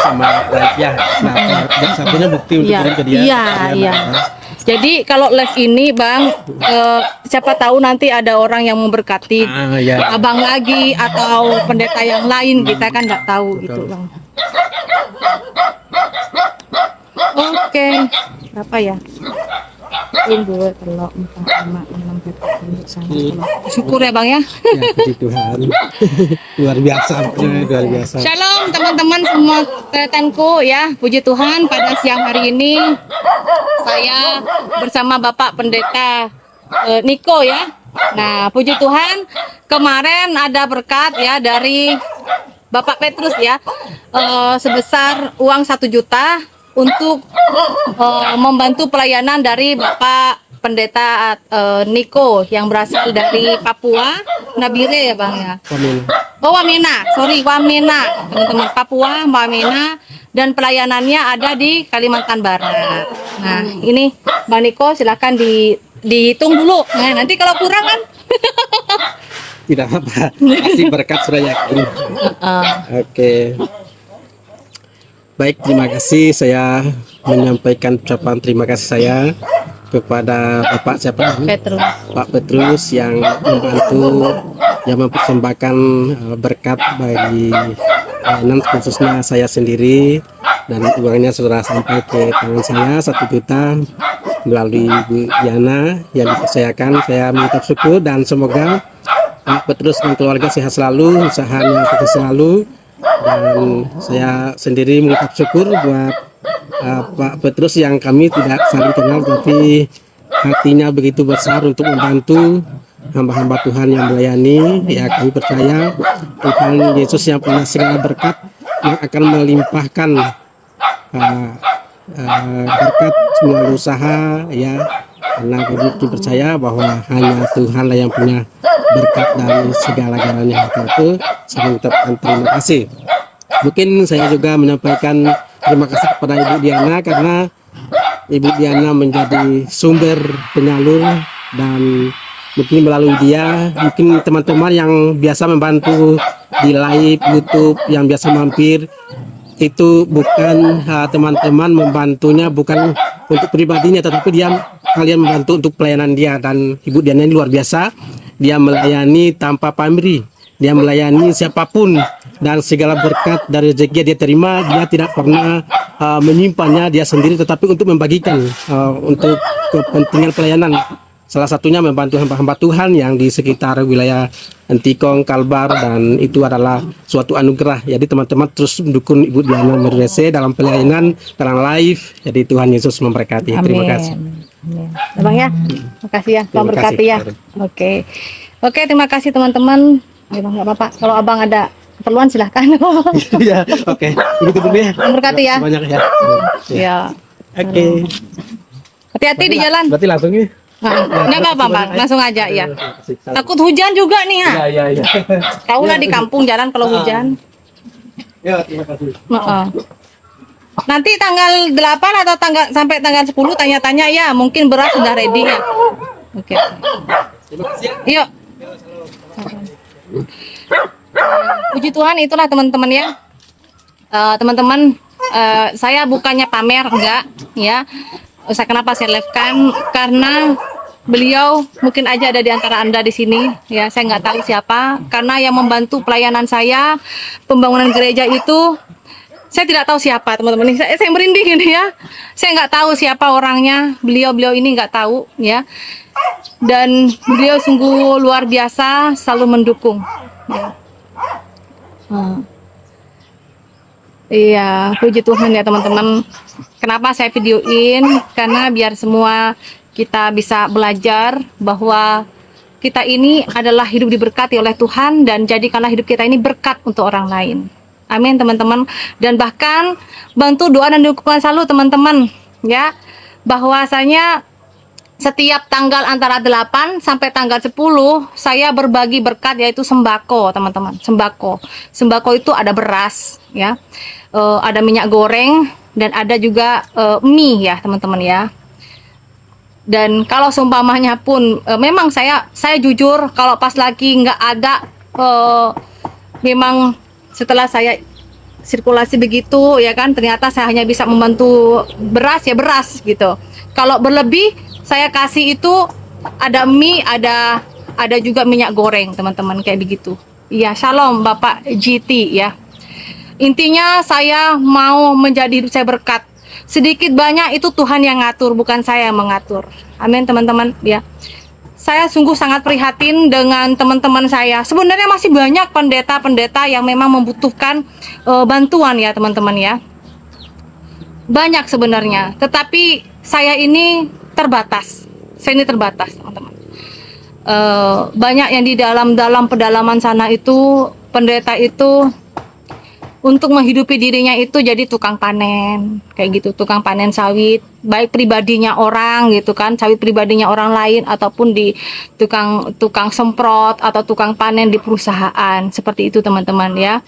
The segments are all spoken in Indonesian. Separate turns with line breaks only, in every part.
sama ya. Nah, satunya bukti untuk kirim ke dia.
Iya. Jadi kalau live ini Bang, siapa tahu nanti ada orang yang memberkati Abang lagi atau pendeta yang lain, kita kan nggak tahu. Betul. Gitu Bang. Oke, berapa ya? 1, 2, 3, 4, 5, 6, 7, 8. Syukur ya Bang ya.
Ya, puji Tuhan. Luar biasa.
Shalom teman-teman semua rekanku ya. Puji Tuhan pada siang hari ini saya bersama Bapak Pendeta Niko ya. Nah, puji Tuhan kemarin ada berkat ya dari Bapak Petrus ya, sebesar uang 1 juta untuk membantu pelayanan dari Bapak Pendeta Niko yang berasal dari Papua Nabire ya Bang ya. Wamena, Wamena teman-teman, Papua Wamena, dan pelayanannya ada di Kalimantan Barat. Nah ini Bang Niko silakan dihitung dulu. Nah nanti kalau kurang kan
tidak apa, pasti berkat sudah yakin. Oke. Baik, terima kasih. Saya menyampaikan ucapan terima kasih saya kepada Bapak siapa? Pak Petrus yang membantu, yang mempersembahkan berkat bagi pelayanan khususnya saya sendiri, dan uangnya sudah sampai ke tangan saya 1 juta melalui Bu Diana yang dipercayakan. Saya mengucap syukur dan semoga Pak Petrus dan keluarga sehat selalu, usahanya sukses selalu. Dan saya sendiri mengucap syukur buat Pak Petrus yang kami tidak saling kenal, tapi hatinya begitu besar untuk membantu hamba-hamba Tuhan yang melayani. Ya, kami percaya Tuhan Yesus yang punya segala berkat yang akan melimpahkan berkat semua usaha ya, karena kami percaya bahwa hanya Tuhanlah yang punya berkat dari segala-galanya. Itu saya mengucapkan terima kasih. Mungkin saya juga menyampaikan terima kasih kepada Ibu Diana, karena Ibu Diana menjadi sumber penyalur, dan mungkin melalui dia mungkin teman-teman yang biasa membantu di live YouTube yang biasa mampir itu bukan teman-teman membantunya bukan untuk pribadinya, tetapi kalian membantu untuk pelayanan dia. Dan Ibu Diana ini luar biasa, dia melayani tanpa pamrih, dia melayani siapapun, dan segala berkat dari rezeki dia terima, dia tidak pernah menyimpannya dia sendiri, tetapi untuk membagikan untuk kepentingan pelayanan. Salah satunya membantu hamba-hamba Tuhan yang di sekitar wilayah Antikong, Kalbar, dan itu adalah suatu anugerah. Jadi teman-teman terus mendukung Ibu Diana Merwese dalam pelayanan, dalam live. Jadi Tuhan Yesus memberkati. Amin. Terima kasih.
Amin. Bang ya, makasih ya, Tuhan berkati ya. Oke, terima kasih teman-teman. Ya Bang, nggak apa-apa. Kalau Abang ada keperluan silahkan.
Ya, oke. Ini dulu ya.
Berkati ya.
Banyak ya.
Ya.
Oke.
Hati-hati di jalan.
Berarti langsung ya.
Nggak apa-apa Bang, langsung aja ya. Takut hujan juga nih ya.
Iya.
Tahu lah di kampung jalan kalau hujan.
Ya, terima kasih.
Nanti tanggal 8 atau sampai tanggal 10 tanya-tanya ya, mungkin beras sudah ready ya. Oke.
Terima kasih.
Yuk. Puji Tuhan, itulah teman-teman ya. Teman-teman, saya bukannya pamer, enggak ya. Kenapa saya live kan? Karena beliau mungkin aja ada di antara Anda di sini ya. Saya nggak tahu siapa, karena yang membantu pelayanan saya, pembangunan gereja itu saya tidak tahu siapa teman-teman. Saya merinding ini ya. Saya nggak tahu siapa orangnya. Beliau ini nggak tahu ya. Dan beliau sungguh luar biasa, selalu mendukung ya. Iya, puji Tuhan ya teman-teman. Kenapa saya videoin? Karena biar semua kita bisa belajar bahwa kita ini adalah hidup diberkati oleh Tuhan, dan jadikanlah hidup kita ini berkat untuk orang lain. Amin teman-teman. Dan bahkan bantu doa dan dukungan selalu teman-teman ya. Bahwasanya setiap tanggal antara 8 sampai tanggal 10 saya berbagi berkat, yaitu sembako teman-teman. Sembako itu ada beras ya, ada minyak goreng, dan ada juga mie ya teman-teman ya. Dan kalau seumpamanya pun memang saya jujur, kalau pas lagi nggak ada, memang setelah saya sirkulasi begitu ya kan, ternyata saya hanya bisa membantu beras ya beras gitu. Kalau berlebih saya kasih itu ada mie, ada juga minyak goreng teman-teman kayak begitu. Iya, shalom Bapak GT ya. Intinya saya mau menjadi hidup saya berkat. Sedikit banyak itu Tuhan yang ngatur, bukan saya yang mengatur. Amin teman-teman ya. Saya sungguh sangat prihatin dengan teman-teman saya. Sebenarnya masih banyak pendeta-pendeta yang memang membutuhkan bantuan ya teman-teman ya. Banyak sebenarnya, tetapi saya ini terbatas. Saya ini terbatas teman-teman. Banyak yang di dalam pedalaman sana itu pendeta itu untuk menghidupi dirinya itu jadi tukang panen kayak gitu, tukang panen sawit, baik pribadinya orang gitu kan, sawit pribadinya orang lain, ataupun di tukang semprot atau tukang panen di perusahaan seperti itu teman-teman ya.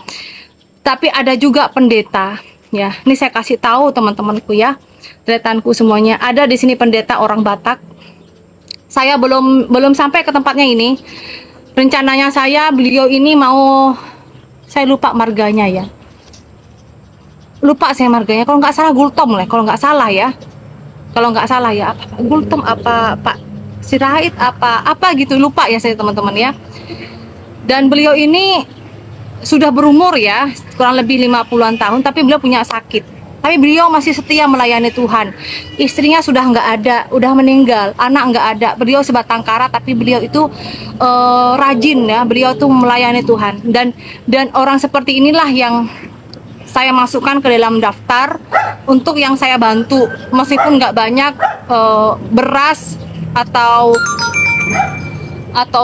Tapi ada juga pendeta ya, ini saya kasih tahu teman-temanku ya, rekanku semuanya, ada di sini pendeta orang Batak. Saya belum sampai ke tempatnya ini. Rencananya beliau ini mau, saya lupa marganya ya. Lupa saya marganya, kalau nggak salah Gultom lah, kalau nggak salah ya. Kalau nggak salah ya, Gultom apa Pak Sirait apa gitu, lupa ya saya teman-teman ya. Dan beliau ini sudah berumur ya, kurang lebih 50-an tahun, tapi beliau punya sakit. Tapi beliau masih setia melayani Tuhan. Istrinya sudah nggak ada, udah meninggal, anak nggak ada. Beliau sebatang kara, tapi beliau itu rajin ya. Beliau tuh melayani Tuhan. Dan orang seperti inilah yang saya masukkan ke dalam daftar untuk yang saya bantu, meskipun nggak banyak beras atau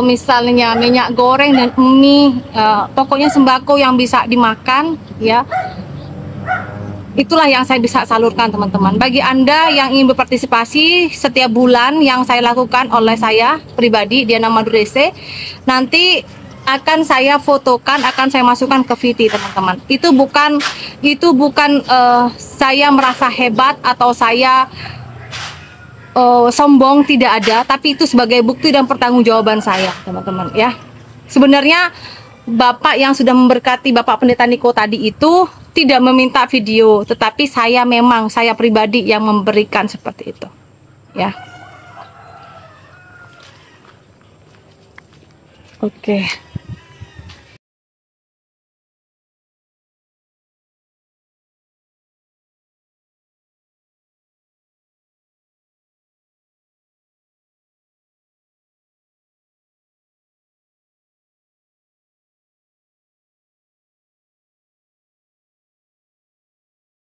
misalnya minyak goreng dan mie, pokoknya sembako yang bisa dimakan ya. Itulah yang saya bisa salurkan teman-teman. Bagi Anda yang ingin berpartisipasi setiap bulan, yang saya lakukan oleh saya pribadi, Diana Madurese, nanti akan saya fotokan, akan saya masukkan ke VT teman-teman. Itu bukan saya merasa hebat atau saya sombong, tidak ada, tapi itu sebagai bukti dan pertanggungjawaban saya teman-teman ya. Sebenarnya Bapak yang sudah memberkati Bapak Pendeta Niko tadi itu tidak meminta video, tetapi saya pribadi yang memberikan seperti itu ya. Oke.